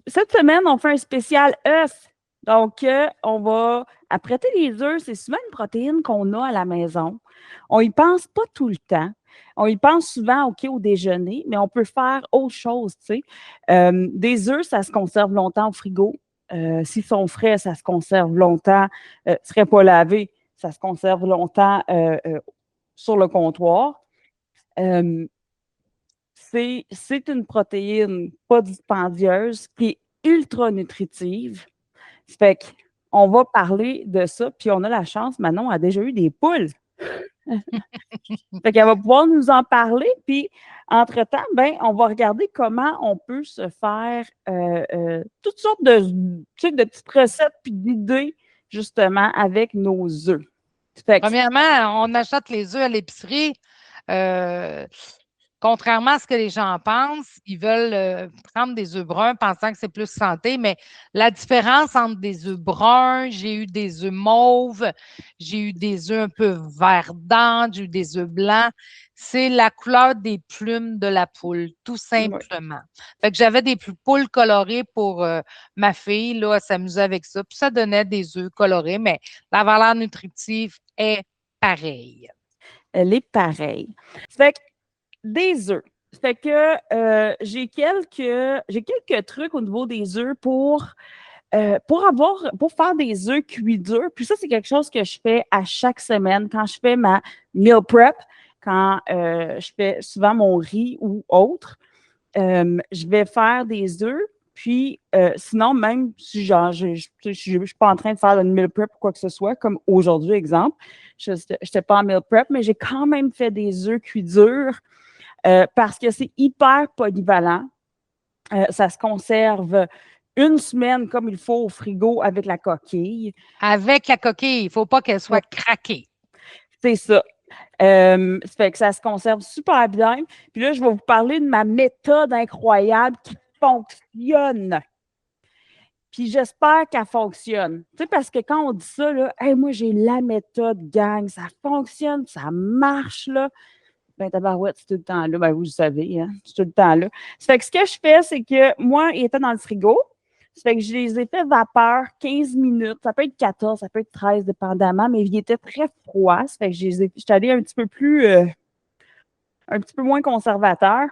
Cette semaine, on fait un spécial œuf. Donc, on va apprêter les œufs. C'est souvent une protéine qu'on a à la maison. On y pense pas tout le temps. On y pense souvent, OK, au déjeuner, mais on peut faire autre chose, tu sais. Des œufs, ça se conserve longtemps au frigo. S'ils sont frais, ça se conserve longtemps. Ne seraient pas lavés, ça se conserve longtemps sur le comptoir. Euh, c'est une protéine pas dispendieuse qui est ultra nutritive. Ça fait qu'on va parler de ça, puis on a la chance, Manon a déjà eu des poules. Fait qu'elle va pouvoir nous en parler, puis entre-temps, ben, on va regarder comment on peut se faire toutes sortes de, tu sais, de petites recettes puis d'idées, justement, avec nos œufs. Fait que, Premièrement, on achète les œufs à l'épicerie. Euh, Contrairement à ce que les gens pensent, ils veulent prendre des œufs bruns pensant que c'est plus santé, mais la différence entre des œufs bruns, j'ai eu des œufs mauves, j'ai eu des œufs un peu verdâtres, j'ai eu des œufs blancs, c'est la couleur des plumes de la poule, tout ouais. simplement. Fait que j'avais des poules colorées pour ma fille, là, elle s'amusait avec ça, puis ça donnait des œufs colorés, mais la valeur nutritive est pareille. Elle est pareille. Fait que des œufs. Fait que j'ai quelques trucs au niveau des œufs pour faire des œufs cuits durs. Puis ça, c'est quelque chose que je fais à chaque semaine quand je fais ma meal prep, quand je fais souvent mon riz ou autre. Je vais faire des œufs. Puis, sinon, même si genre, je ne suis pas en train de faire une meal prep ou quoi que ce soit, comme aujourd'hui, exemple, je n'étais pas en meal prep, mais j'ai quand même fait des œufs cuits durs parce que c'est hyper polyvalent. Ça se conserve une semaine comme il faut au frigo avec la coquille. Avec la coquille, il ne faut pas qu'elle soit Ouais, craquée. c'est ça. Ça fait que ça se conserve super bien. Puis là, je vais vous parler de ma méthode incroyable qui fonctionne. Puis j'espère qu'elle fonctionne. Tu sais, parce que quand on dit ça, là, hey, moi, j'ai la méthode, gang, ça fonctionne, ça marche, là. Ben, tabarouette, c'est tout le temps là. Ben, vous le savez, hein, c'est tout le temps là. Ça fait que ce que je fais, c'est que moi, il était dans le frigo. Ça fait que je les ai fait vapeur 15 minutes. Ça peut être 14, ça peut être 13, dépendamment, mais il était très froid. Ça fait que j'étais allée un petit peu moins conservateur.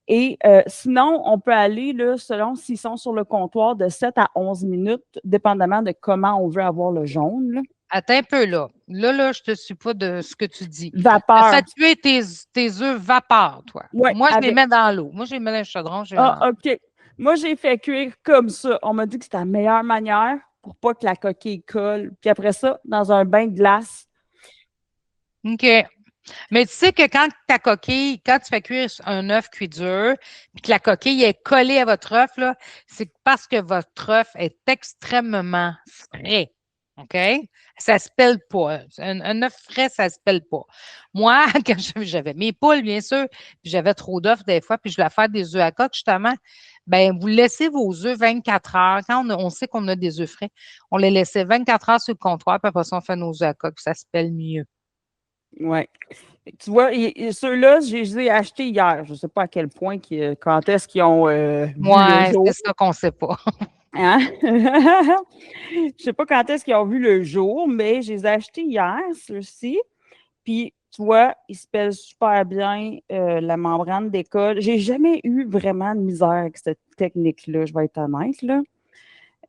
Et sinon, on peut aller, là, selon s'ils sont sur le comptoir, de 7 à 11 minutes, dépendamment de comment on veut avoir le jaune. Là. Attends un peu là. Là, je ne te suis pas de ce que tu dis. Vapeur. Fais tuer tes œufs vapeur, toi. Oui, Moi, je les avec. mets dans l'eau. Moi, je les mets dans le chaudron. Ah, OK. Moi, j'ai fait cuire comme ça. On m'a dit que c'était la meilleure manière pour pas que la coquille colle. Puis après ça, dans un bain de glace. OK. Mais tu sais que quand tu fais cuire un œuf cuit dur, puis que la coquille est collée à votre œuf, là, c'est parce que votre œuf est extrêmement frais. OK? Ça ne se pèle pas. Un œuf frais, ça ne se pèle pas. Moi, quand j'avais mes poules, bien sûr, puis j'avais trop d'œufs des fois, puis je voulais faire des œufs à coque, justement, ben vous laissez vos œufs 24 heures. Quand on sait qu'on a des œufs frais, on les laissait 24 heures sur le comptoir, puis après ça, on fait nos œufs à coque, puis ça se pèle mieux. Ouais. Tu vois, ceux-là, je les ai achetés hier. Je ne sais pas à quel point, quand est-ce qu'ils ont vu le Ouais, c'est jour. ça qu'on ne sait pas. Hein? Je ne sais pas quand est-ce qu'ils ont vu le jour, mais je les ai achetés hier, ceux-ci. Puis, tu vois, ils se pèsent super bien, la membrane décolle. J'ai jamais eu vraiment de misère avec cette technique-là, je vais être honnête, là.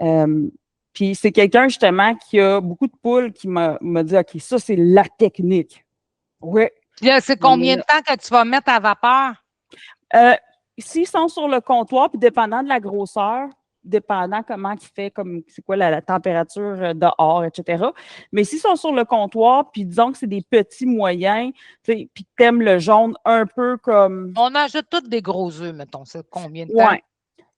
Euh, Puis, c'est quelqu'un, justement, qui a beaucoup de poules qui m'a dit, OK, ça, c'est la technique. Oui. Puis là, c'est combien de temps que tu vas mettre à vapeur? Euh, S'ils sont sur le comptoir, puis dépendant de la grosseur, dépendant comment il fait, comme c'est quoi la température dehors, etc. Mais s'ils sont sur le comptoir, puis disons que c'est des petits moyens, puis que tu aimes le jaune un peu comme. On ajoute tous des gros œufs, mettons. C'est combien de temps? Ouais.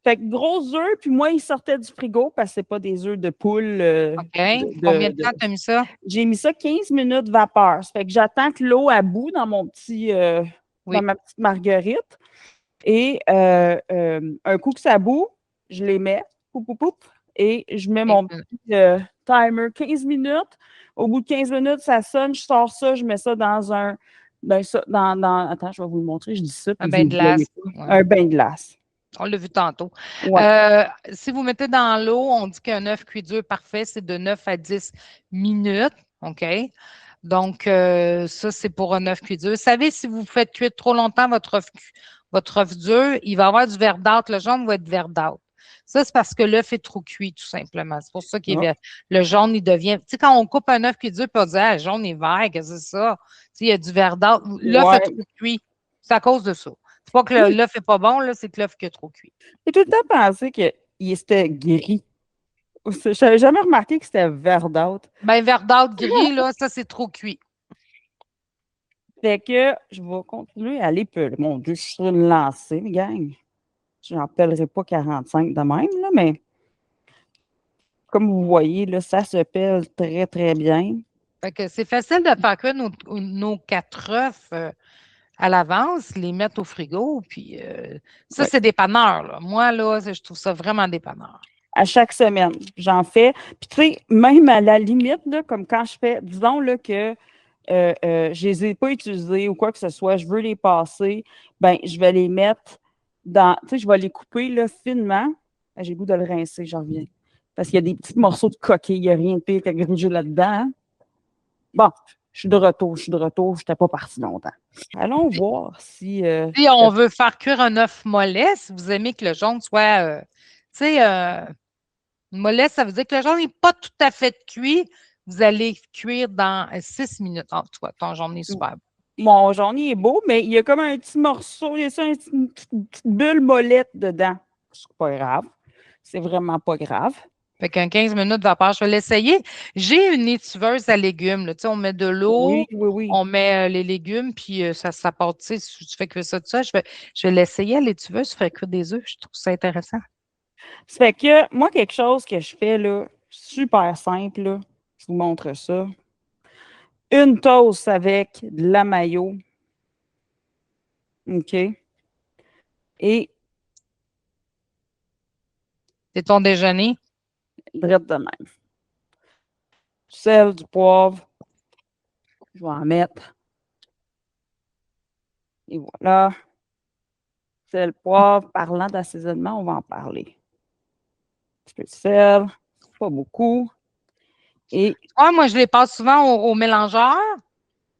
Fait que gros œufs, puis moi, ils sortaient du frigo parce que c'est pas des œufs de poule. OK. Combien de temps tu as mis ça? J'ai mis ça 15 minutes vapeur. Ça fait que j'attends que l'eau aboue dans dans Oui. ma petite marguerite. Et un coup que ça bout, je les mets, poup, poup, poup, et je mets 15 mon minutes. petit timer 15 minutes. Au bout de 15 minutes, ça sonne, je sors ça, je mets ça dans attends, je vais vous le montrer, je dis ça, Un puis vous bain ne de voyez glace. pas. Ouais. Un bain de glace. On l'a vu tantôt. Ouais. Si vous mettez dans l'eau, on dit qu'un œuf cuit dur parfait, c'est de 9 à 10 minutes. OK? Donc, ça, c'est pour un œuf cuit dur. Vous savez, si vous faites cuire trop longtemps votre œuf dur, il va avoir du verdâtre. Le jaune va être verdâtre. Ça, c'est parce que l'œuf est trop cuit, tout simplement. C'est pour ça qu'il est Ah, le jaune, il devient. Tu sais, quand on coupe un œuf cuit dur, puis on dit, ah, le jaune est vert, qu'est-ce que c'est ça? Tu sais, il y a du verdâtre. L'œuf est ouais. trop cuit. C'est à cause de ça. C'est pas que Oui, l'œuf n'est pas bon, là, c'est que l'œuf qui est trop cuit. j'ai tout le temps pensé qu'il était gris. Je n'avais jamais remarqué que c'était verdâtre. Ben, verdâtre gris, là, ça, c'est trop cuit. Fait que je vais continuer à aller peu. Mon Dieu, je suis sur une lancée, les gang. Je n'en pèlerai pas 45 de même, là, mais comme vous voyez, là, ça se pèle très, très bien. Fait que c'est facile de faire cuire nos 4 œufs à l'avance, les mettre au frigo, puis ça, Ouais. c'est dépanneur, là. Moi, là, je trouve ça vraiment dépanneur. À chaque semaine, j'en fais. Puis, tu sais, même à la limite, là, comme quand je fais, disons là, que je ne les ai pas utilisés ou quoi que ce soit, je veux les passer, ben je vais les mettre dans, tu sais, je vais les couper là, finement. Ah, j'ai le goût de le rincer, j'en reviens. Parce qu'il y a des petits morceaux de coquille, il n'y a rien de pire qu'à gruger là-dedans. Hein. Bon, je suis de retour, je n'étais pas parti longtemps. Allons Puis, voir si. si on veut faire cuire un œuf mollet, si vous aimez que le jaune soit, tu sais, mollet, ça veut dire que le jaune n'est pas tout à fait cuit. Vous allez cuire dans 6 minutes. Oh, toi, ton jaune est super bon. mon jaune il est beau, mais il y a comme un petit morceau, il y a ça, une petite bulle mollette dedans. C'est pas grave. C'est vraiment pas grave. Fait qu'un 15 minutes vapeur, je vais l'essayer. J'ai une étuveuse à légumes. Là. Tu sais, on met de Oui, l'eau, oui, oui. on met les légumes, puis ça part. Tu sais, si tu fais que ça, je vais l'essayer à l'étuveuse, je fais cuire des œufs. Je trouve ça intéressant. Ça fait que moi, quelque chose que je fais là, super simple, là, je vous montre ça. Une toast avec de la mayo. OK? Et C'est ton déjeuner. drette de même. Du sel, du poivre. Je vais en mettre. Et voilà. Sel, poivre. Parlant d'assaisonnement, on va en parler. Un petit peu de sel. Pas beaucoup. Et Ouais, moi, je les passe souvent au mélangeur.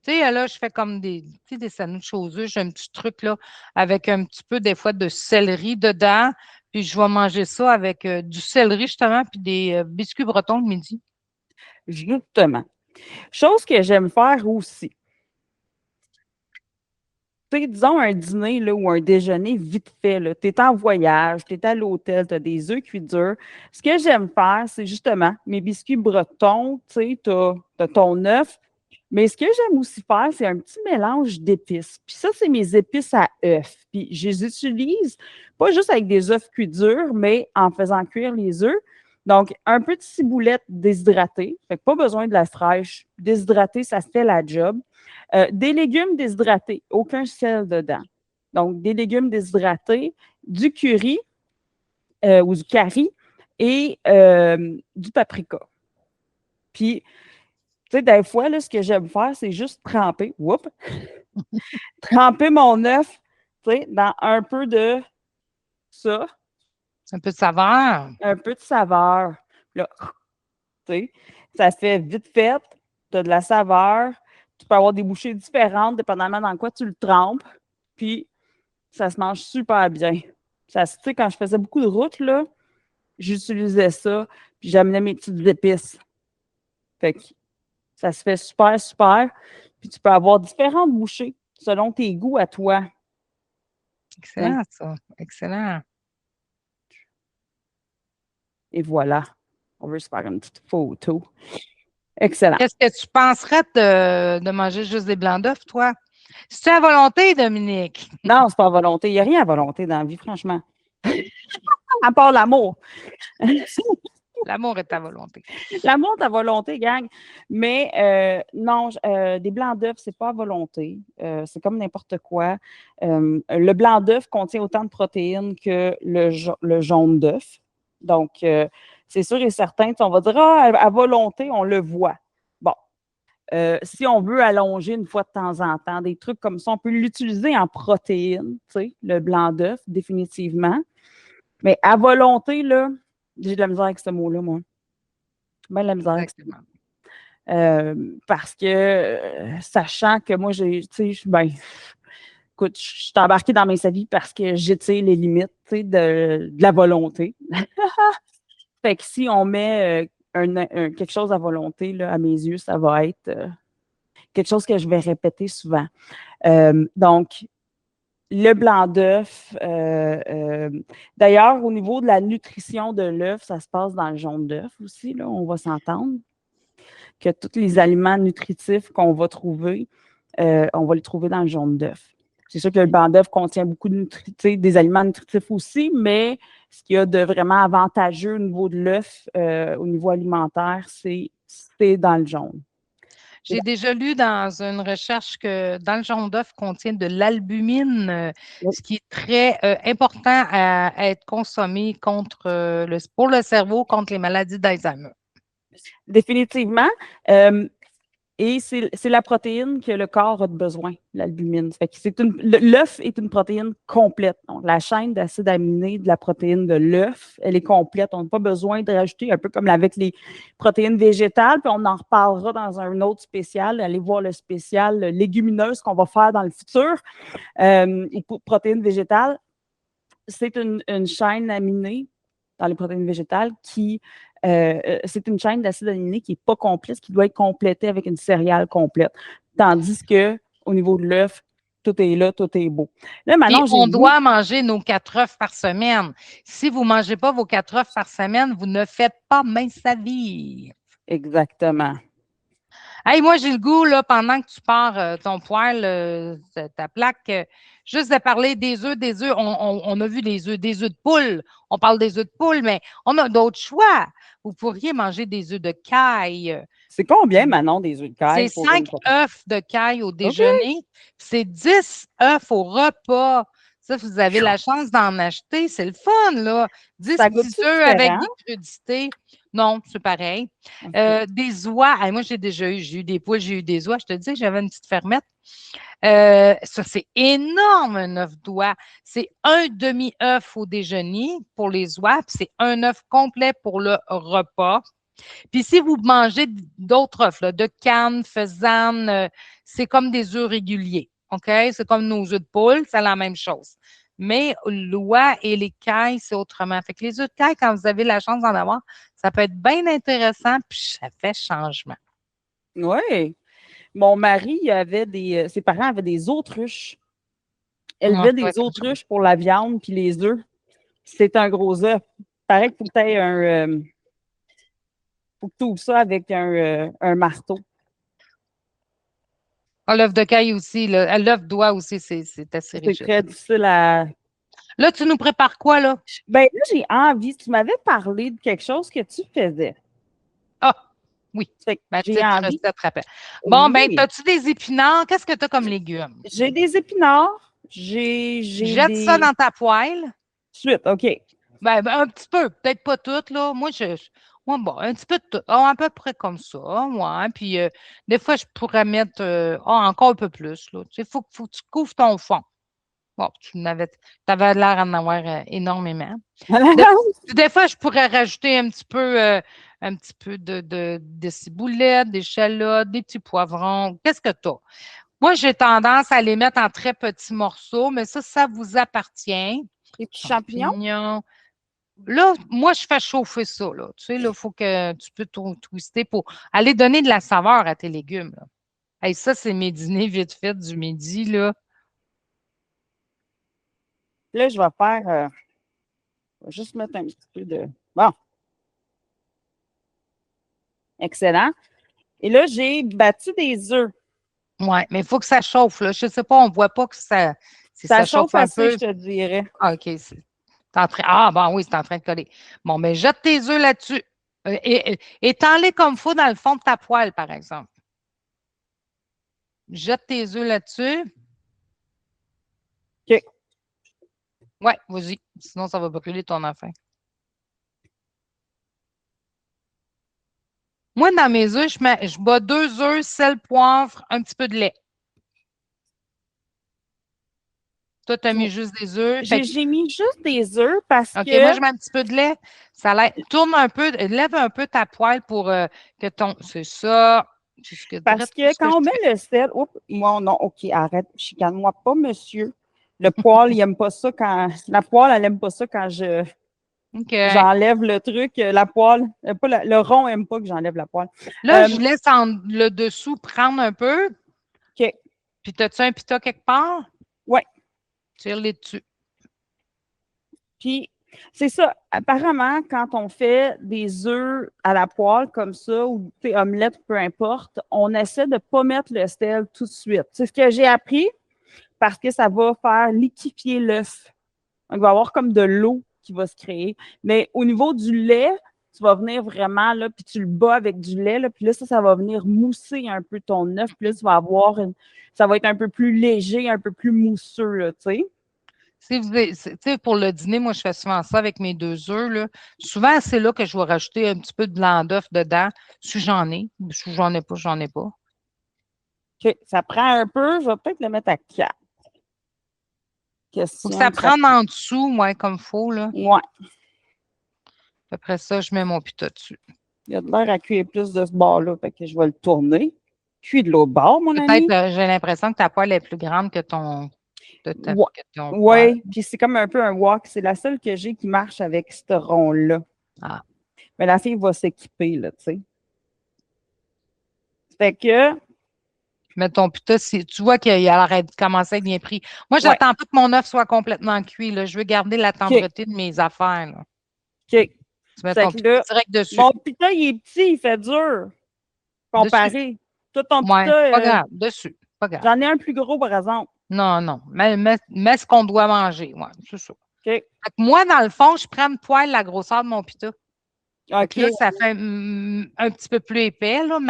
Tu sais, là, je fais comme tu sais, des sandwichs aux œufs. J'ai un petit truc là avec un petit peu, des fois, de céleri dedans. Puis je vais manger ça avec du céleri, justement, puis des biscuits bretons le midi. justement, chose que j'aime faire aussi. Tu sais, disons un dîner là, ou un déjeuner vite fait. Tu es en voyage, tu es à l'hôtel, tu as des œufs cuits durs. Ce que j'aime faire, c'est justement mes biscuits bretons, tu as ton œuf. Mais ce que j'aime aussi faire, c'est un petit mélange d'épices. Puis ça, c'est mes épices à œufs. Puis je les utilise pas juste avec des œufs cuits durs, mais en faisant cuire les œufs. Donc, un peu de ciboulette déshydratée. Fait que pas besoin de la fraîche. Déshydratée, ça se fait la job. Des légumes déshydratés, aucun sel dedans. Donc, des légumes déshydratés, du curry ou du curry et du paprika. Puis, tu sais, des fois, là, ce que j'aime faire, c'est juste tremper mon œuf, tu sais, dans un peu de ça, Un peu de saveur. un peu de saveur. Là, tu sais, ça se fait vite fait, tu as de la saveur, tu peux avoir des bouchées différentes dépendamment dans quoi tu le trempes, puis ça se mange super bien. Ça, tu sais, quand je faisais beaucoup de routes, là, j'utilisais ça, puis j'amenais mes petites épices. Fait que ça se fait super, super. Puis tu peux avoir différentes bouchées selon tes goûts à toi. Hein. Excellent, ça. Excellent. Et voilà. On veut se faire une petite photo. Excellent. Qu'est-ce que tu penserais de manger juste des blancs d'œufs, toi? C'est à volonté, Dominique. Non, c'est pas à volonté. Il n'y a rien à volonté dans la vie, franchement. À part l'amour. L'amour est à volonté. L'amour est à volonté, gang. Mais non, des blancs d'œufs, c'est pas à volonté. C'est comme n'importe quoi. Le blanc d'œuf contient autant de protéines que le jaune d'œuf. Donc, c'est sûr et certain, on va dire, à volonté, on le voit. Bon. Si on veut allonger une fois de temps en temps, des trucs comme ça, on peut l'utiliser en protéines, tu sais, le blanc d'œuf, définitivement. Mais à volonté, là, j'ai de la misère avec ce mot-là, moi. Ben de la misère avec ça. Exactement. Parce que, sachant que moi, j'ai, tu sais, ben, écoute, je suis embarquée dans mes avis parce que j'étire les limites, tu sais, de la volonté. Fait que si on met quelque chose à volonté, là, à mes yeux, ça va être quelque chose que je vais répéter souvent. Donc, le blanc d'œuf, d'ailleurs, au niveau de la nutrition de l'œuf, ça se passe dans le jaune d'œuf aussi, là, on va s'entendre, que tous les aliments nutritifs qu'on va trouver, on va les trouver dans le jaune d'œuf. C'est sûr que le blanc d'œuf contient beaucoup de des aliments nutritifs aussi, mais ce qu'il y a de vraiment avantageux au niveau de l'œuf, au niveau alimentaire, c'est dans le jaune. J'ai déjà lu dans une recherche que dans le jaune d'œuf contient de l'albumine, Oui. ce qui est très important à être consommé pour le cerveau contre les maladies d'Alzheimer. Définitivement. Et c'est la protéine que le corps a besoin, l'albumine. L'œuf est une protéine complète. Donc, la chaîne d'acides aminés de la protéine de l'œuf, elle est complète. On n'a pas besoin de rajouter, un peu comme avec les protéines végétales, puis on en reparlera dans un autre spécial. Allez voir le spécial légumineuse qu'on va faire dans le futur. Et pour protéines végétales, c'est une chaîne aminée dans les protéines végétales c'est une chaîne d'acides aminés qui n'est pas complète, qui doit être complétée avec une céréale complète. Tandis que au niveau de l'œuf, tout est là, tout est beau. Là, Puis maintenant, j'ai on vu. doit manger nos 4 œufs par semaine. Si vous ne mangez pas vos 4 œufs par semaine, vous ne faites pas mince à vie. Exactement. Hey, moi, j'ai le goût, là, pendant que tu pars ton poêle, ta plaque, juste de parler des œufs, des œufs. On a vu des œufs de poule. On parle des œufs de poule, mais on a d'autres choix. Vous pourriez manger des œufs de caille. C'est combien, Manon, des œufs de C'est caille pour 5 une portion? œufs de caille au OK. déjeuner. C'est 10 œufs au repas. Ça, vous avez la chance d'en acheter. C'est le fun, là. 10 Ça petits goûte-tu œufs avec différent? des crudités. Non, c'est pareil. OK. Des oies. Hey, moi, j'ai eu des poules, j'ai eu des oies. Je te dis que j'avais une petite fermette. Ça, c'est énorme, un œuf d'oie. C'est un demi-œuf au déjeuner pour les oies, puis c'est un œuf complet pour le repas. Puis si vous mangez d'autres œufs, là, de canne, faisane, c'est comme des œufs réguliers. OK? C'est comme nos œufs de poule, c'est la même chose. Mais l'oie et les cailles, c'est autrement. Fait que les œufs de caille, quand vous avez la chance d'en avoir, ça peut être bien intéressant, puis ça fait changement. Oui. Mon mari, ses parents avaient des autruches. Ah, Élevaient ouais, des autruches pour la viande puis les œufs. C'est un gros œuf. Pareil qu'il faut que tu aies faut que tu ouvres ça avec un marteau. ah, l'œuf de caille aussi, l'œuf d'oie aussi, c'est assez C'est riche. très difficile à. Là, tu nous prépares quoi, là? Ben là, j'ai envie. Tu m'avais parlé de quelque chose que tu faisais. Ah, oui, Fait que ma j'ai petite envie. recette rappel. Bon, ben, Oui. as-tu des épinards? Qu'est-ce que tu as comme légumes? J'ai des épinards. J'ai Jette ça des. dans ta poêle. Suite, OK. Ben, un petit peu, peut-être pas toutes, là. Moi, bon, un petit peu de tout. Ah, à peu près comme ça, ouais. Puis, des fois, je pourrais mettre encore un peu plus, là. Tu sais, faut que tu couvres ton fond. Bon, avais l'air d'en avoir énormément. Des, des fois, je pourrais rajouter un petit peu de ciboulette, des échalotes, des petits poivrons. Qu'est-ce que tu as? Moi, j'ai tendance à les mettre en très petits morceaux, mais ça vous appartient. Des petits champignons? Champignons. Là, moi, je fais chauffer ça. Là. Tu sais, il faut que tu peux twister pour aller donner de la saveur à tes légumes. Là. Hey, ça, c'est mes dîners vite fait du midi. Là. Là, je vais juste mettre un petit peu de. Bon, excellent. Et là, j'ai battu des œufs. Oui, mais il faut que ça chauffe. Là. Je ne sais pas, on ne voit pas que ça. Si Ça ça chauffe chauffe un assez, peu. je te dirais. Ah, OK. Ah, bon, oui, c'est en train de coller. Bon, mais jette tes œufs là-dessus. Étends-les comme il faut dans le fond de ta poêle, par exemple. Jette tes œufs là-dessus. OK. Oui, vas-y. Sinon, ça va brûler ton affaire. Moi, dans mes œufs, je bats 2 œufs, sel, poivre, un petit peu de lait. Toi, tu as mis juste des œufs. J'ai mis juste des œufs parce OK, moi, que je mets un petit peu de lait. Ça tourne un peu, lève un peu ta poêle pour que ton. C'est ça. C'est ce que, Parce tout que ce que quand je on met fais. le sel, oups, moi, non, OK, arrête, chicane-moi pas, monsieur. Le poêle, il aime pas ça quand. La poêle, elle aime pas ça quand OK. j'enlève le truc. La poêle, pas le rond aime pas que j'enlève la poêle. Là, je laisse le dessous prendre un peu. OK. Puis, as-tu un pita quelque part? Ouais. Tire-les dessus. Puis, c'est ça. Apparemment, quand on fait des œufs à la poêle comme ça, ou des omelettes, peu importe, on essaie de ne pas mettre le sel tout de suite. C'est ce que j'ai appris parce que ça va faire liquéfier l'œuf. Donc, il va y avoir comme de l'eau qui va se créer. Mais au niveau du lait, tu vas venir vraiment, là, puis tu le bats avec du lait, là, puis là, ça va venir mousser un peu ton œuf, puis là, tu vas avoir ça va être un peu plus léger, un peu plus mousseux, là, tu sais. Si vous, tu sais, pour le dîner, moi, je fais souvent ça avec mes 2 œufs. Là. Souvent, c'est là que je vais rajouter un petit peu de blanc d'œuf dedans, si j'en ai. Si j'en ai pas, j'en ai pas. OK, ça prend un peu, je vais peut-être le mettre à 4. Faut que Question ça que ça. prenne en dessous, moi, comme il faut. Là. Ouais. Après ça, je mets mon pita dessus. Il y a de l'air à cuire plus de ce bord-là, fait que je vais le tourner. Cuis de l'autre bord, mon Peut-être, ami. j'ai l'impression que ta poêle est plus grande que ton, Ouais. que ton poêle. Oui, puis c'est comme un peu un wok. C'est la seule que j'ai qui marche avec ce rond-là. Ah. Mais la fille va s'équiper, là, tu sais. Fait que, Mais ton pita, tu vois qu'il a l'air de commencer à être bien pris. Moi, ouais, j'attends pas que mon œuf soit complètement cuit. Là. Je veux garder la OK, tendreté de mes affaires. Là. OK. Tu mets Fait ton que pita là, direct dessus. mon pita, il est petit, il fait dur, Dessus. comparé. Toi, ton Ouais, pita, pas grave. Dessus. Pas grave. j'en ai un plus gros, par exemple. Non, non. Mais ce qu'on doit manger. Ouais, c'est ça. OK, Fait que moi, dans le fond, je prends une poêle la grosseur de mon pita. Fait que là, OK. ça fait un petit peu plus épais, là,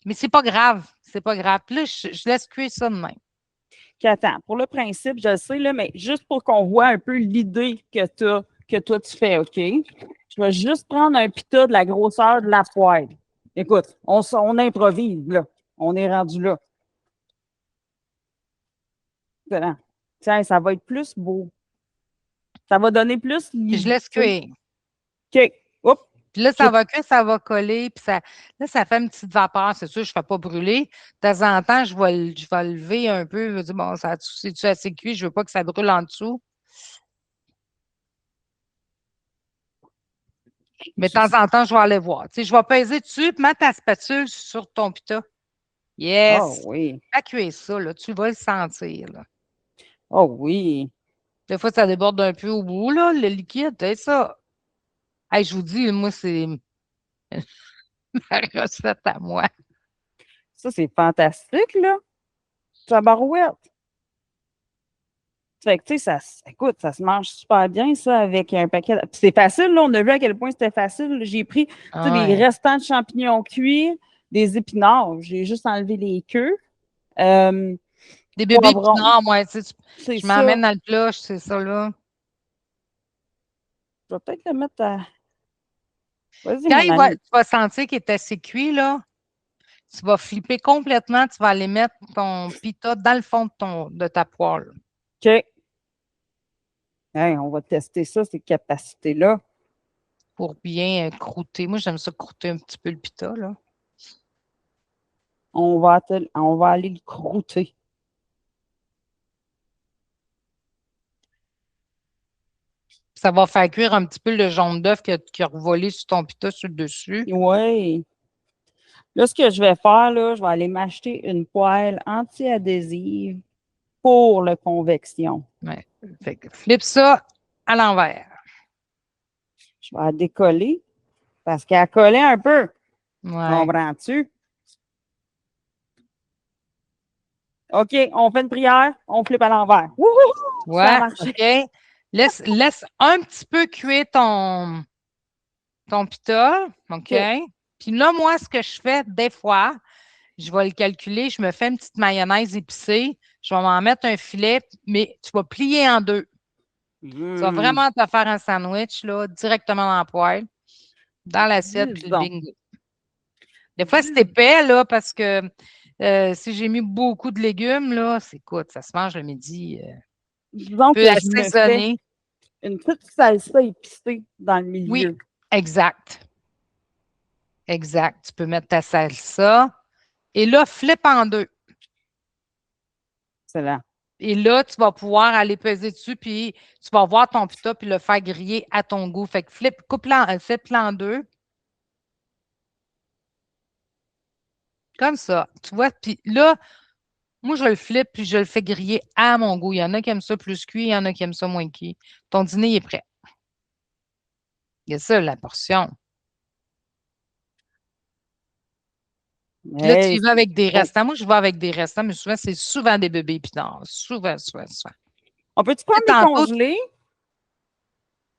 mais c'est pas grave. C'est pas grave. Puis là, je laisse cuire ça de même. OK, attends, pour le principe, je le sais, là, mais juste pour qu'on voit un peu l'idée que toi, tu fais, OK? Je vais juste prendre un pita de la grosseur de la poêle. Écoute, on improvise, là. On est rendu là. Excellent. Tiens, ça va être plus beau. Ça va donner plus Puis je l'idée. laisse cuire. OK. Oups. Puis là, Je- ça va cuire, ça va coller. Puis là, ça fait une petite vapeur. C'est sûr, je ne fais pas brûler. De temps en temps, je vais lever un peu. Je vais dire, bon, c'est-tu assez cuit? Je ne veux pas que ça brûle en dessous. Mais de temps en temps, je vais aller voir. Tu sais, je vais peser dessus, puis mettre ta spatule sur ton pita. Oh Yes! oui. Fais cuire ça, là. Tu vas le sentir, là. Oh oui. Des fois, ça déborde un peu au bout, là, le liquide, c'est ça. Hey, je vous dis, moi, c'est ma recette à moi. Ça, c'est fantastique, là. Tabarouette. Fait que, tu sais, écoute, ça se mange super bien, ça, avec un paquet. Puis c'est facile, là. On a vu à quel point c'était facile. J'ai pris, tu sais, Ah des ouais. restants de champignons cuits, des épinards. J'ai juste enlevé les queues. Euh, Des bébés Poivrons. épinards, moi, tu sais, C'est je ça. m'emmène dans le plat, c'est ça, là. Je vais peut-être le mettre à. Vas-y, Quand mon ami. tu vas sentir qu'il est assez cuit, là, tu vas flipper complètement, tu vas aller mettre ton pita dans le fond de ta poêle OK. Hey, on va tester ça, ces capacités-là. pour bien croûter. Moi, j'aime ça croûter un petit peu le pita, là. On va aller le croûter. Ça va faire cuire un petit peu le jaune d'œuf qui a revolé sur ton pita sur le dessus. Oui. Là, ce que je vais faire, là, je vais aller m'acheter une poêle anti-adhésive pour le convection. Ouais. Fait que flippe ça à l'envers. Je vais la décoller parce qu'elle a collé un peu. Ouais. Comprends-tu? OK, on fait une prière, on flippe à l'envers. Wouhou! Ça a Ouais, marché. OK. Laisse un petit peu cuire ton pita, OK? OK. Puis là, moi, ce que je fais des fois, je vais le calculer, je me fais une petite mayonnaise épicée, je vais m'en mettre un filet, mais tu vas plier en deux. Tu vas Mmh, vraiment te faire un sandwich là, directement dans la poêle, dans l'assiette, puis le disons. bingo. Des fois, c'est épais, là, parce que si j'ai mis beaucoup de légumes, là, écoute, ça se mange le midi. Disons Peut que je me fais assaisonner. une petite salsa épicée dans le Oui, milieu. exact. Exact. Tu peux mettre ta salsa. Et là, flip en deux. Excellent. Et là, tu vas pouvoir aller peser dessus, puis tu vas voir ton pita, puis le faire griller à ton goût. Fait que flip-le en deux, comme ça. Tu vois, puis là, moi, je le flippe, puis je le fais griller à mon goût. Il y en a qui aiment ça plus cuit, il y en a qui aiment ça moins cuit. Ton dîner est prêt. Il y a ça, la portion. Puis là, tu Hey, y vas c'est avec des bon. restants. Moi, je vais avec des restants, mais souvent, c'est souvent des bébés épinards. Souvent, souvent, souvent. On peut-tu Tu sais, prendre des tantôt, congelés?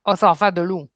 ça va faire de l'eau.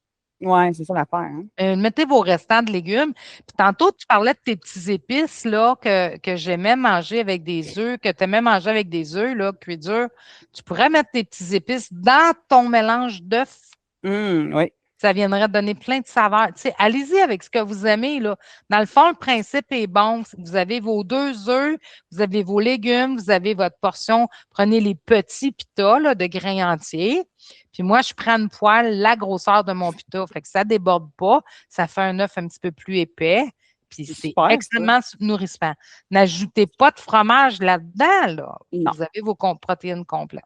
Ouais, c'est ça l'affaire. Hein? Mettez vos restants de légumes. Puis tantôt, tu parlais de tes petits épices là, que j'aimais manger avec des œufs, que tu aimais manger avec des œufs, là, cuits durs. Tu pourrais mettre tes petits épices dans ton mélange d'œufs. Oui. Ça viendrait donner plein de saveurs. Tu sais, allez-y avec ce que vous aimez, là. Dans le fond, le principe est bon. Vous avez vos 2 œufs, vous avez vos légumes, vous avez votre portion. Prenez les petits pitas là, de grains entiers. Puis moi, je prends une poêle, la grosseur de mon pita. Fait que ça ne déborde pas. Ça fait un œuf un petit peu plus épais. Puis C'est c'est super, ça. extrêmement nourrissant. N'ajoutez pas de fromage là-dedans, là. Non. Vous avez vos protéines complètes.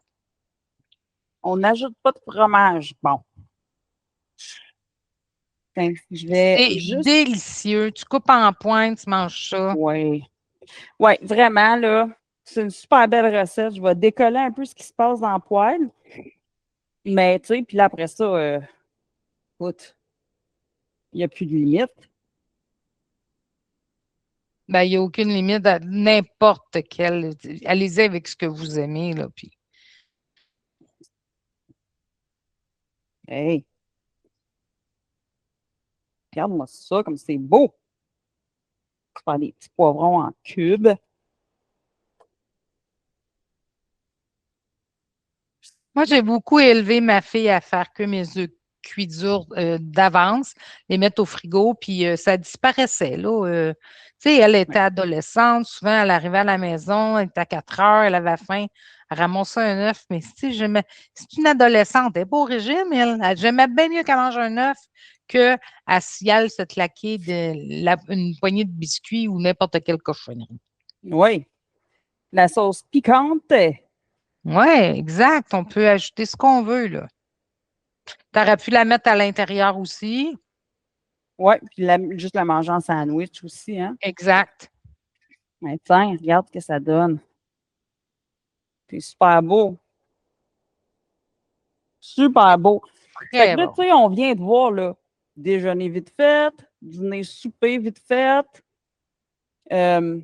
On n'ajoute pas de fromage. Bon. Tiens, je vais C'est juste. délicieux. Tu coupes en pointe, tu manges ça. Oui. Oui, vraiment, là. C'est une super belle recette. Je vais décoller un peu ce qui se passe dans le poêle. Mais, tu sais, puis là, après ça, écoute, il n'y a plus de limite. Ben, il n'y a aucune limite à n'importe quel. Allez-y avec ce que vous aimez, là. Puis. Hey, regarde-moi ça, comme c'est beau. Je vais faire des petits poivrons en cubes. Moi, j'ai beaucoup élevé ma fille à faire que mes œufs cuits durs d'avance, les mettre au frigo, puis ça disparaissait, là. Tu sais, elle Ouais. était adolescente, souvent, elle arrivait à la maison, elle était à 4 heures, elle avait faim, elle ramassait un œuf, mais si c'est une adolescente, elle n'est pas au régime, j'aimais bien mieux qu'elle mange un œuf qu'à s'y se claquer une poignée de biscuits ou n'importe quelle cochonnerie. Oui. La sauce piquante. Oui, exact. On peut ajouter ce qu'on veut, là. Tu aurais pu la mettre à l'intérieur aussi. Oui, puis juste la manger en sandwich aussi, hein. Exact. Mais tiens, regarde ce que ça donne. C'est super beau. Super beau. Fait que Très là, tu bon. sais, on vient de voir, là, déjeuner vite fait, dîner souper vite fait, euh,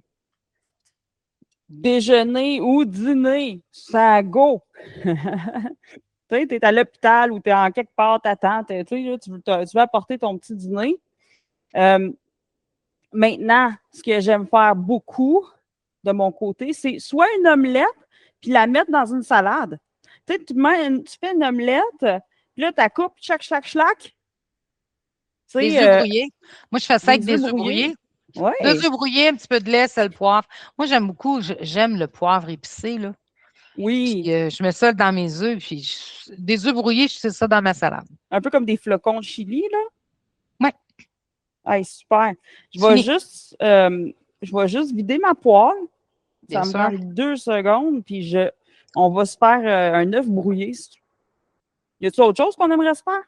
déjeuner ou dîner, ça go. Tu sais, tu es à l'hôpital ou tu es en quelque part, t'attends, tu sais, là, tu veux apporter ton petit dîner. Euh, Maintenant, ce que j'aime faire beaucoup de mon côté, c'est soit une omelette, puis la mettre dans une salade. Tu sais, tu fais une omelette, puis là, tu la coupes, chac, chac, chac. Tu Des sais, œufs brouillés. Moi, je fais ça avec des œufs des œufs brouillés. brouillés. Deux Oui, œufs brouillés, un petit peu de lait, sel, poivre. Moi, j'aime beaucoup, j'aime le poivre épicé, là. oui. Puis, je mets ça dans mes œufs, puis des œufs brouillés, je fais ça dans ma salade. Un peu comme des flocons de chili, là. Oui, Hey, super. Je vais fini, juste, euh, je vais juste vider ma poêle. bien Ça me sûr. prend 2 secondes, puis on va se faire un œuf brouillé. Y a-t-il autre chose qu'on aimerait se faire?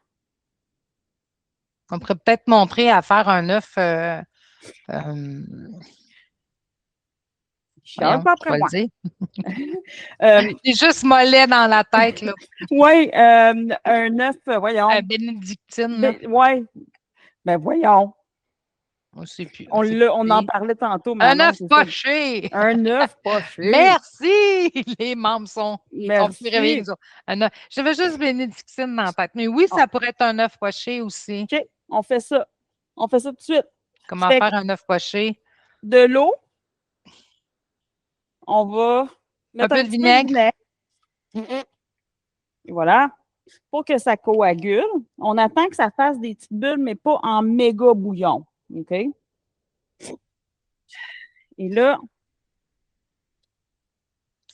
On pourrait peut-être montrer à faire un œuf. Euh, Chiale voyons, pas je après vais le moi. dire. Euh, C'est juste mollet dans la tête, là. oui, un œuf, voyons. Bénédictine, là. Ouais, ben voyons. On ne sait plus. On en parlait tantôt, mais Un non, œuf c'est ça. poché. Un œuf poché. Merci! Les membres sont plus réveillés que Merci. nous autres. J'avais juste bénédictine dans la tête. Mais oui, Ah, ça pourrait être un œuf poché aussi. OK, on fait ça. On fait ça tout de suite. Comment Fait que faire un œuf poché? de l'eau, on va Un mettre peu un de petit peu de vinaigre. vinaigre. Et voilà. Pour que ça coagule, on attend que ça fasse des petites bulles, mais pas en méga bouillon. OK? Et là,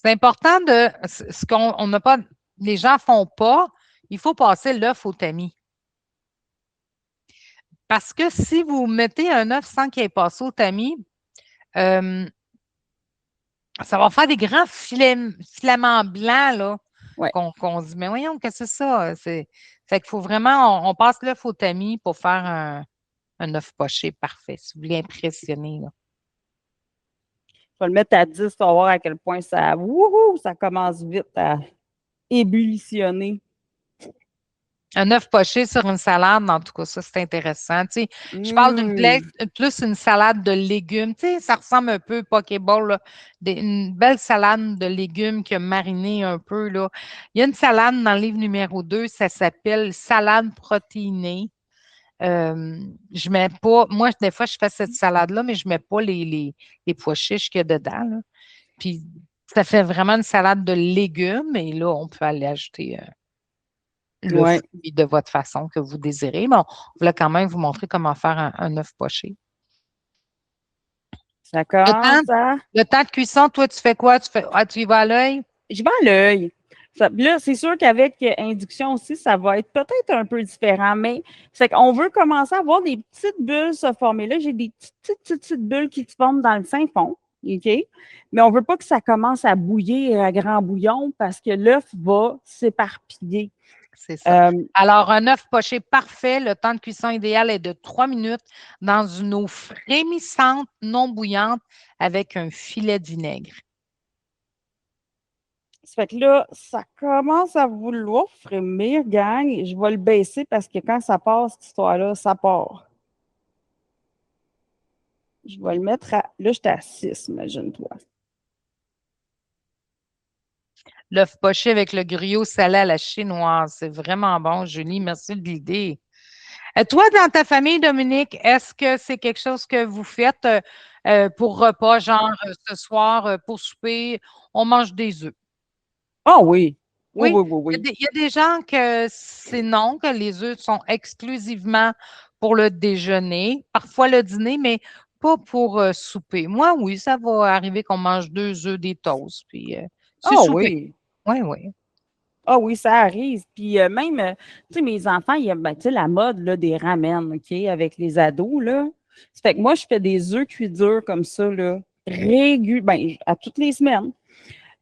C'est important de ce qu'on on n'a pas, les gens font pas, il faut passer l'œuf au tamis. Parce que si vous mettez un œuf sans qu'il ait passé au tamis, euh, ça va faire des grands filaments blancs là, ouais, qu'on se dit, mais voyons, qu'est-ce que c'est ça? Fait qu'il faut vraiment, on passe l'œuf au tamis pour faire un œuf poché parfait, si vous voulez impressionner. Là. je vais le mettre à 10 pour voir à quel point ça, wouhou, ça commence vite à ébullitionner. Un œuf poché sur une salade, en tout cas, ça, c'est intéressant. Tu sais, je parle Mmh. plus une salade de légumes. Tu sais, ça ressemble un peu Pokéball, là, une belle salade de légumes qui a mariné un peu. Là. Il y a une salade dans le livre numéro 2, ça s'appelle salade protéinée. Je mets pas, moi, des fois, je fais cette salade-là, mais je ne mets pas les pois chiches qu'il y a dedans. Là. Puis, ça fait vraiment une salade de légumes. Et là, on peut aller ajouter le Ouais, fruit de votre façon que vous désirez. Mais on voulait quand même vous montrer comment faire un œuf poché. ça Le temps, commence à. le temps de cuisson, toi, tu fais quoi? Tu y vas à l'œil? Je vais à l'œil. Là, c'est sûr qu'avec induction aussi, ça va être peut-être un peu différent, mais c'est qu'on veut commencer à voir des petites bulles se former. Là, j'ai des petites bulles qui se forment dans le fin fond, OK? Mais on ne veut pas que ça commence à bouillir à grand bouillon parce que l'œuf va s'éparpiller. C'est ça. Euh, Alors, un œuf poché parfait, le temps de cuisson idéal est de 3 minutes dans une eau frémissante, non bouillante, avec un filet de vinaigre. Ça fait que là, ça commence à vouloir frémir, gang. Je vais le baisser parce que quand ça passe, cette histoire-là, ça part. Je vais le mettre à. Là, j'étais à 6, imagine-toi. L'œuf poché avec le griot salé à la chinoise. C'est vraiment bon, Julie. Merci de l'idée. Toi, dans ta famille, Dominique, est-ce que c'est quelque chose que vous faites pour repas, genre ce soir, pour souper, on mange des œufs? Ah oui. Oui, Oui, oui, oui, oui. il y a des gens que c'est non, que les œufs sont exclusivement pour le déjeuner, parfois le dîner, mais pas pour souper. Moi, oui, ça va arriver qu'on mange 2 œufs, des toasts, puis c'est Ah souper. oui. Oui, oui. Ah oui, ça arrive. Puis même, tu sais, mes enfants, il y a, ben, tu sais, la mode là, des ramen, OK, avec les ados, là. Ça fait que moi, je fais des œufs cuits durs comme ça, là, ben, à toutes les semaines.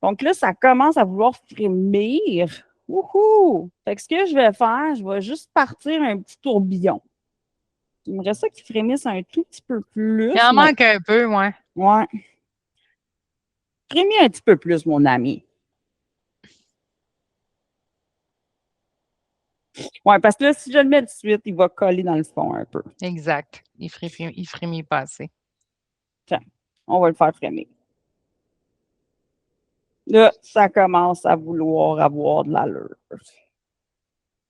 Donc là, ça commence à vouloir frémir. Wouhou! Fait que ce que je vais faire, je vais juste partir un petit tourbillon. J'aimerais ça qu'il frémisse un tout petit peu Il plus, en mais manque un peu, ouais. ouais. Frémis un petit peu plus, mon ami. Ouais, parce que là, si je le mets de suite, il va coller dans le fond un peu. Exact. Il frémit pas assez. Tiens, on va le faire frémir. Là, ça commence à vouloir avoir de l'allure.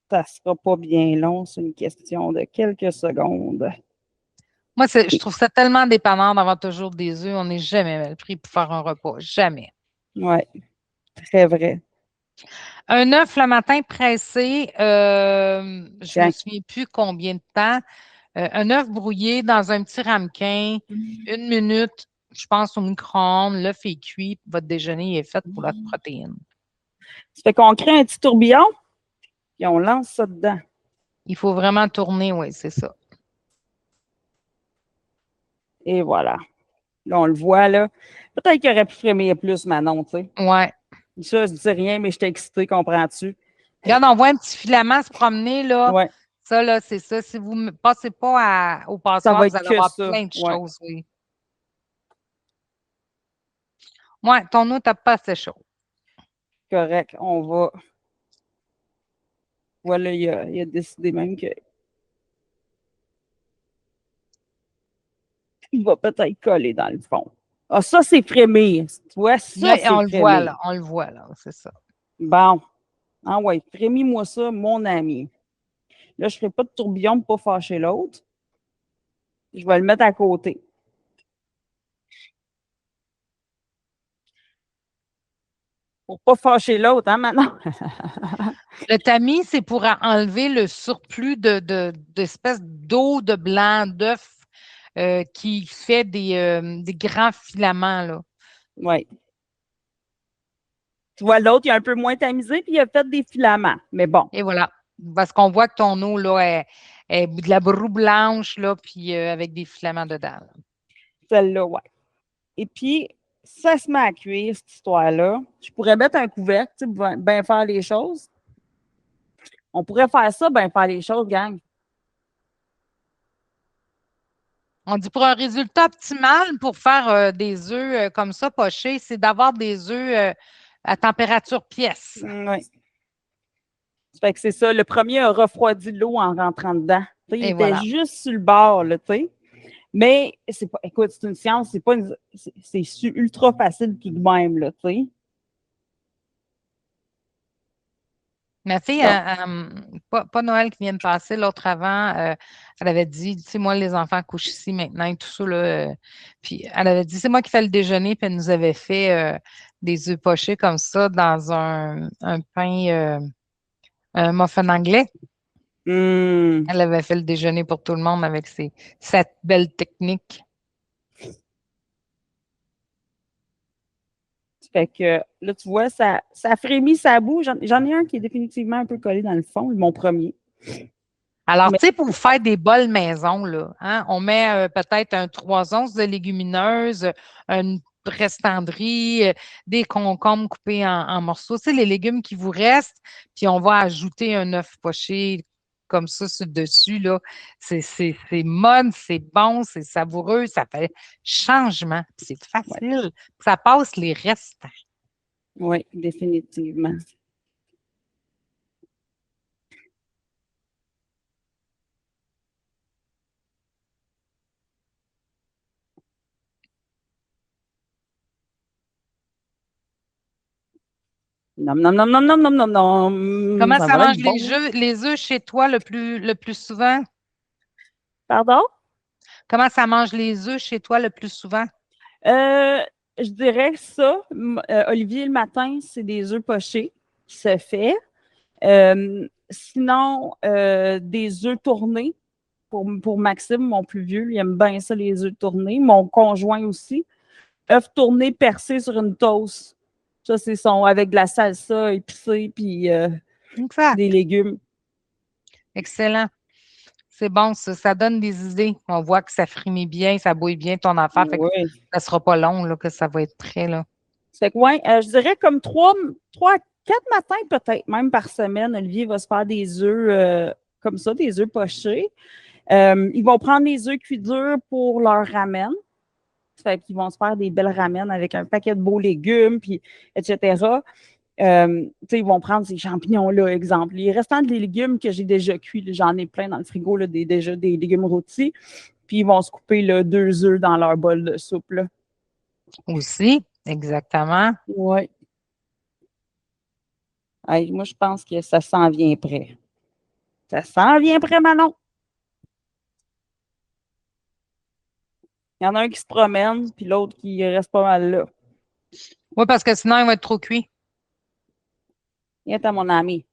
Ça sera pas bien long, c'est une question de quelques secondes. Moi, je trouve ça tellement dépendant d'avoir toujours des œufs. On n'est jamais mal pris pour faire un repas. Jamais. Oui, très vrai. Un œuf le matin pressé, je me Tiens. souviens plus combien de temps. Un œuf brouillé dans un petit ramequin, 1 minute, je pense au micro-ondes, l'œuf est cuit, votre déjeuner est fait pour la protéine. Ça fait qu'on crée un petit tourbillon, puis on lance ça dedans. Il faut vraiment tourner, oui, c'est ça. Et voilà. Là, on le voit, là. Peut-être qu'il aurait pu frémir plus, Manon, tu sais. Ouais. Ça, je dis rien, mais je t'ai excité, comprends-tu? Regarde, on voit un petit filament se promener, là. Ouais. Ça, là, c'est ça. Si vous ne passez pas au Ça passoire, va vous être allez que avoir ça. plein de Ouais. choses, oui. Ouais, ton eau, t'as pas assez chaud. Correct. On va. Voilà, il a décidé même que il va peut-être coller dans le fond. Ah, ça, c'est frémir. Tu vois, ça, On c'est le voit, frémir. là. On le voit, là. C'est ça. Bon. Ah ouais, frémis-moi ça, mon ami. Là, je ne ferai pas de tourbillon pour ne pas fâcher l'autre. Je vais le mettre à côté. Pour ne pas fâcher l'autre, hein, maintenant? Le tamis, c'est pour enlever le surplus d'espèces d'eau de blanc, d'œuf qui fait des grands filaments, là. Oui. Tu vois, l'autre, il a un peu moins tamisé, puis il a fait des filaments. Mais bon. Et voilà. Parce qu'on voit que ton eau, là, est de la broue blanche, là, puis avec des filaments dedans, là. Celle-là, ouais. Et puis, ça se met à cuire, cette histoire-là. Je pourrais mettre un couvercle, tu sais, pour bien faire les choses. On pourrait faire ça, bien faire les choses, gang. On dit pour un résultat optimal, pour faire des œufs comme ça, pochés, c'est d'avoir des œufs à température pièce. Oui. Fait que c'est ça. Le premier a refroidi l'eau en rentrant dedans. Tu sais, il Et était voilà. juste sur le bord, là, tu sais. Mais c'est pas, écoute, c'est une science, c'est pas ultra facile tout de même, là, tu sais. Ma fille, Donc, pas Noël qui vient de passer, l'autre avant, elle avait dit, tu sais, moi, les enfants couchent ici maintenant et tout ça, là. Puis elle avait dit, c'est moi qui fais le déjeuner, puis elle nous avait fait des œufs pochés comme ça dans un pain, un muffin anglais. hum, Elle avait fait le déjeuner pour tout le monde avec cette belle technique. fait que là, tu vois, ça frémit, ça bouge. J'en ai un qui est définitivement un peu collé dans le fond, mon premier. Alors, Mais tu sais, pour faire des bols maison, là, hein, on met peut-être 3 onces de légumineuses, une prestendrie, des concombres coupés en morceaux, tu sais, les légumes qui vous restent, puis on va ajouter un œuf poché comme ça sur le dessus, là. C'est mode, c'est bon, c'est savoureux, ça fait changement, puis c'est ouais, facile, ça passe les restants. oui, définitivement. Nom, nom, nom, nom, nom, nom, nom, nom. Comment Ça ça va mange être bon. les œufs chez toi le plus souvent? Pardon? Comment ça mange les œufs chez toi le plus souvent? Euh, je dirais ça. Olivier, le matin, c'est des œufs pochés qui se fait. Sinon, des œufs tournés pour Maxime, mon plus vieux. Il aime bien ça, les œufs tournés. Mon conjoint aussi. Œufs tournés percés sur une toast. Ça, c'est son avec de la salsa épicée puis des Exact. légumes. Excellent. C'est bon, ça donne des idées. On voit que ça frémit bien, ça bouille bien ton affaire. Fait que Oui. ça sera pas long, là, que ça va être prêt, là. C'est que, ouais, je dirais comme trois, quatre matins peut-être, même par semaine, Olivier va se faire des œufs comme ça, des œufs pochés. Ils vont prendre les œufs cuits durs pour leur ramen. Fait qu'ils vont se faire des belles ramen avec un paquet de beaux légumes, puis etc. Ils vont prendre ces champignons-là, exemple. Les restants de légumes que j'ai déjà cuits, j'en ai plein dans le frigo, là, déjà des légumes rôtis. Puis ils vont se couper là, 2 œufs dans leur bol de soupe. Là. Aussi, exactement. Ouais. Hey, moi, je pense que ça s'en vient prêt. Ça s'en vient prêt, Manon. Il y en a un qui se promène, puis l'autre qui reste pas mal là. Oui, parce que sinon, il va être trop cuit. Viens à mon ami.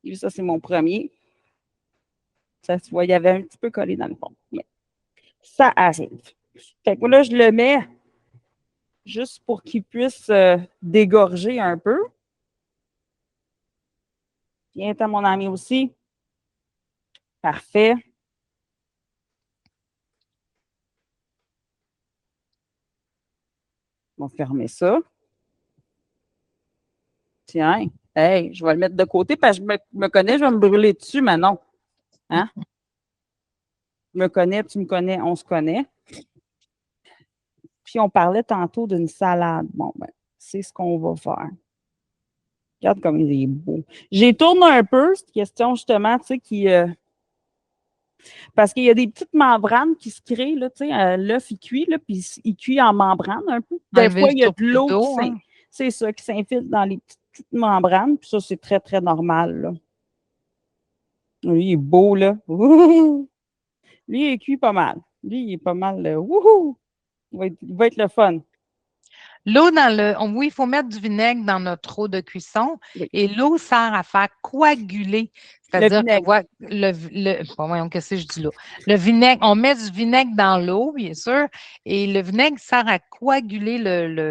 Lui, ça, c'est mon premier. Ça se voit, il y avait un petit peu collé dans le fond. Mais ça arrive. Fait que là, je le mets juste pour qu'il puisse dégorger un peu. Viens à mon ami aussi. Parfait. On va fermer ça. Tiens. Hey, je vais le mettre de côté parce que je me connais, je vais me brûler dessus, mais non. Hein? Je me connais, tu me connais, on se connaît. Puis on parlait tantôt d'une salade. Bon, ben, c'est ce qu'on va faire. Regarde comme il est beau. J'y tourne un peu, cette question justement, tu sais, qui. Parce qu'il y a des petites membranes qui se créent, là, tu sais, l'œuf, il cuit, là, puis il cuit en membrane un peu. Des Enlever fois, le il y a de surplus l'eau d'eau, hein. c'est ça, qui s'infiltre dans les petites membranes, puis ça, c'est très, très normal, là. Lui, il est beau, là. Ouh! Lui, il est cuit pas mal. Lui, il est pas mal, wouhou! Il va être le fun. L'eau dans le. Oui, il faut mettre du vinaigre dans notre eau de cuisson Oui. et l'eau sert à faire coaguler. Le C'est-à-dire que vinaigre. bon, voyons, qu'est-ce que je dis là? Le vinaigre, on met du vinaigre dans l'eau, bien sûr, et le vinaigre sert à coaguler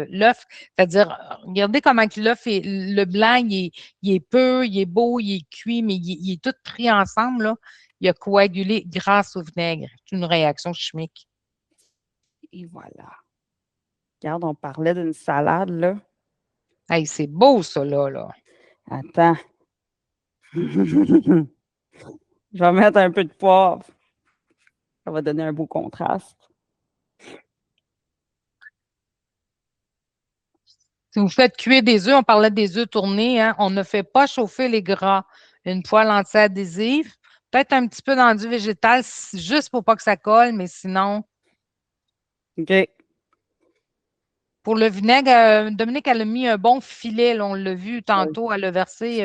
l'œuf. C'est-à-dire, regardez comment que l'œuf est, le blanc, il est pur, il est beau, il est cuit, mais il est tout pris ensemble, là. Il a coagulé grâce au vinaigre. C'est une réaction chimique. Et voilà. Regarde, on parlait d'une salade, là. Hey, c'est beau, ça, là. Attends. Je vais mettre un peu de poivre. Ça va donner un beau contraste. Si vous faites cuire des œufs, on parlait des œufs tournés, hein, on ne fait pas chauffer les gras. Une poêle anti-adhésive, peut-être un petit peu d'enduit végétal, juste pour pas que ça colle, mais sinon, OK. pour le vinaigre, Dominique, elle a mis un bon filet, là, on l'a vu tantôt, elle a versé.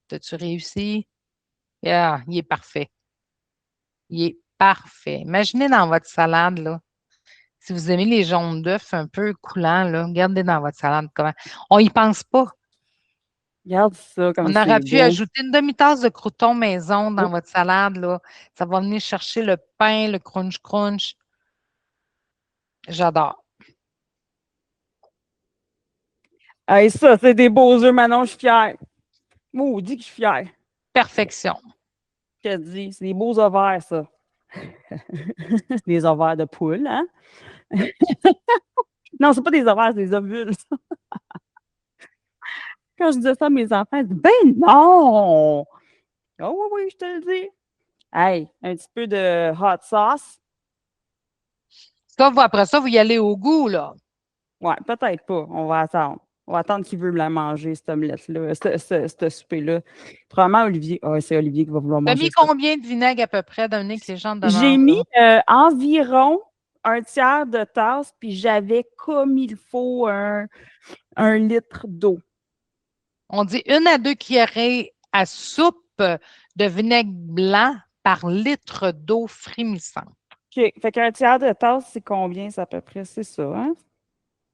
As-tu réussi? Yeah, il est parfait. Il est parfait. Imaginez dans votre salade, là, si vous aimez les jaunes d'œufs un peu coulants, là, regardez dans votre salade comment. On y pense pas. Regarde ça, comme On c'est aurait pu beau. ajouter une demi-tasse de croûtons maison dans Oh, votre salade, là. Ça va venir chercher le pain, le crunch-crunch. J'adore. hey, ça, c'est des beaux œufs, Manon, je suis fière. Maudit que je suis fière. Perfection. Je te dis, c'est des beaux ovaires, ça. Des ovaires de poule, hein? Non, c'est pas des ovaires, c'est des ovules. Quand je disais ça à mes enfants, ils disent, ben non! Oh oui, oui, je te le dis. Hey, un petit peu de hot sauce. Ça, après ça, vous y allez au goût, là. Ouais, peut-être pas. On va attendre. On va attendre qu'il veut me la manger, cette omelette-là, ce souper-là. Probablement Olivier. Ah, c'est Olivier qui va vouloir T'as manger mis ça. combien de vinaigre à peu près, Dominique, les gens de J'ai demandent, mis là? environ un tiers de tasse, puis j'avais comme il faut un litre d'eau. On dit 1 à 2 cuillerées à soupe de vinaigre blanc par litre d'eau frémissante. OK. Fait qu'un tiers de tasse, c'est combien, c'est à peu près? C'est ça, hein?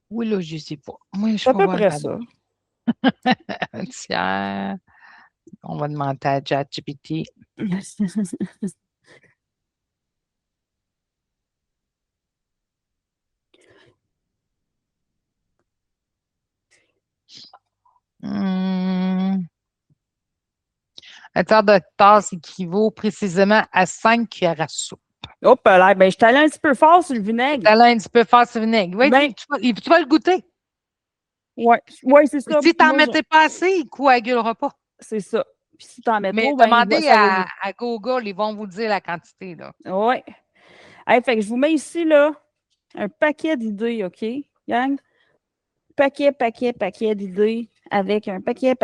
Oui, là, je ne sais pas. Moi, je C'est à suis pas peu bonne près ça. là-dedans. Un tiers. On va demander à ChatGPT. Un tiers de tasse équivaut précisément à 5 cuillères à soupe. Hop là, ben, je suis allée un petit peu fort sur le Tu vinaigre. as un petit peu faire ce vinaigre. Oui, Ben, tu vas le goûter. ouais, ouais, c'est ça. Si tu n'en Moi, mettais pas assez, il ne coagulera pas. c'est ça. Puis si t'en mets Mais trop, ben, demandez ça va lui. à Google, ils vont vous dire la quantité, là. Ouais. Hey, fait que je vous mets ici, là, un paquet d'idées, OK, gang? Paquet d'idées avec un paquet.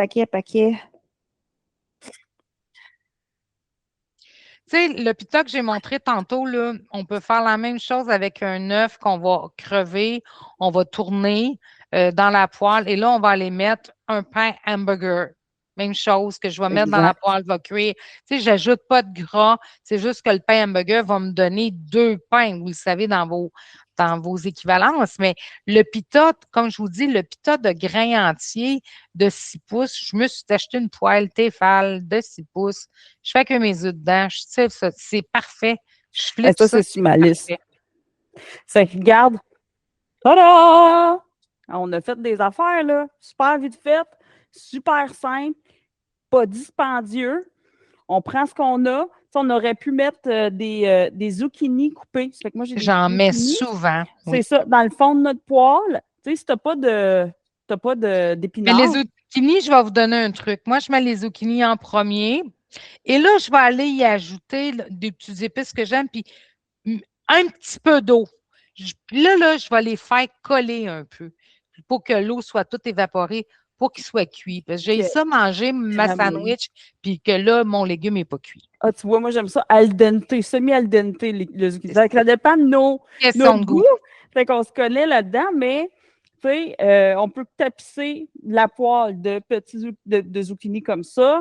Tu sais, le pita que j'ai montré tantôt, là, on peut faire la même chose avec un œuf qu'on va crever, on va tourner dans la poêle et là, on va aller mettre un pain hamburger. Même chose que je vais mettre dans la Exact. poêle, va cuire. Tu sais, j'ajoute pas de gras. C'est juste que le pain hamburger va me donner 2 pains, vous le savez, dans vos équivalences. Mais le pita, comme je vous dis, le pita de grain entier de 6 pouces, je me suis acheté une poêle Tefal de 6 pouces. Je fais que mes œufs dedans. Je tire ça. C'est parfait. Je Hey, flippe ça, ça, c'est sur c'est ma liste. parfait. Ça regarde. Tada! On a fait des affaires, là. Super vite faites, super simple, pas dispendieux. On prend ce qu'on a. Tu sais, on aurait pu mettre des zucchini coupés. Ça fait que moi, j'ai des J'en mets zucchini. souvent, C'est oui. ça, dans le fond de notre poêle. Tu sais, si t'as pas Mais les d'épinards. zucchini, je vais vous donner un truc. Moi, je mets les zucchini en premier. Et là, je vais aller y ajouter des petites épices que j'aime, puis un petit peu d'eau. Puis là, je vais les faire coller un peu pour que l'eau soit toute évaporée, pour qu'ils soient cuits. Parce que j'ai Que- ça manger ma Cramé. sandwich, puis que là, mon légume n'est pas cuit. Ah, tu vois, moi, j'aime ça al dente, semi-al dente, le zucchini. C'est Ça, ça. ça dépend de Question notre de goût. goût. Fait qu'on se connaît là-dedans, mais tu sais, on peut tapisser la poêle de petits de zucchini comme ça,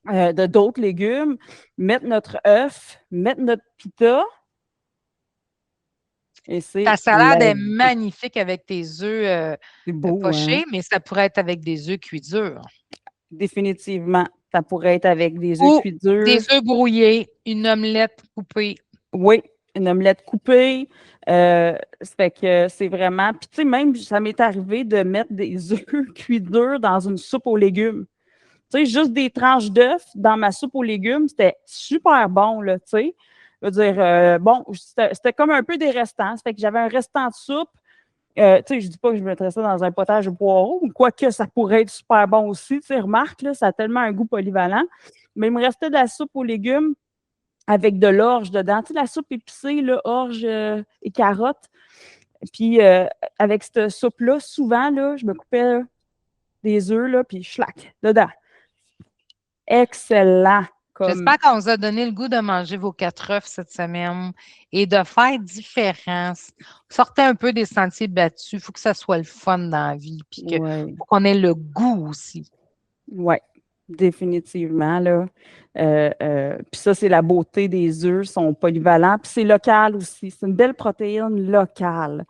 de d'autres légumes, mettre notre œuf, mettre notre pita. Et c'est Ta salade la est vie. magnifique avec tes œufs C'est beau, hein? pochés, mais ça pourrait être avec des œufs cuits durs. Définitivement. Ça pourrait être avec des œufs Ou cuits des durs. œufs brouillés, une omelette coupée. Oui, une omelette coupée. Ça fait que c'est vraiment. Puis, tu sais, même, ça m'est arrivé de mettre des œufs cuits durs dans une soupe aux légumes. Tu sais, juste des tranches d'œufs dans ma soupe aux légumes, c'était super bon, là, tu sais. Je veux dire, bon, c'était comme un peu des restants. Ça fait que j'avais un restant de soupe. Tu sais, je dis pas que je mettrais ça dans un potage au poireau, quoique ça pourrait être super bon aussi. Tu sais, remarque, là, ça a tellement un goût polyvalent. Mais il me restait de la soupe aux légumes avec de l'orge dedans. Tu sais, la soupe épicée, là, orge et carottes. Puis avec cette soupe-là, souvent, là, je me coupais là, des œufs, là, puis schlac, dedans. Excellent. Comme, J'espère qu'on vous a donné le goût de manger vos 4 œufs cette semaine et de faire différent. Sortez un peu des sentiers battus. Il faut que ça soit le fun dans la vie, puis qu'il ouais, faut qu'on ait le goût aussi. ouais, définitivement, là. Puis ça, c'est la beauté des œufs, sont polyvalents. Puis c'est local aussi. C'est une belle protéine locale.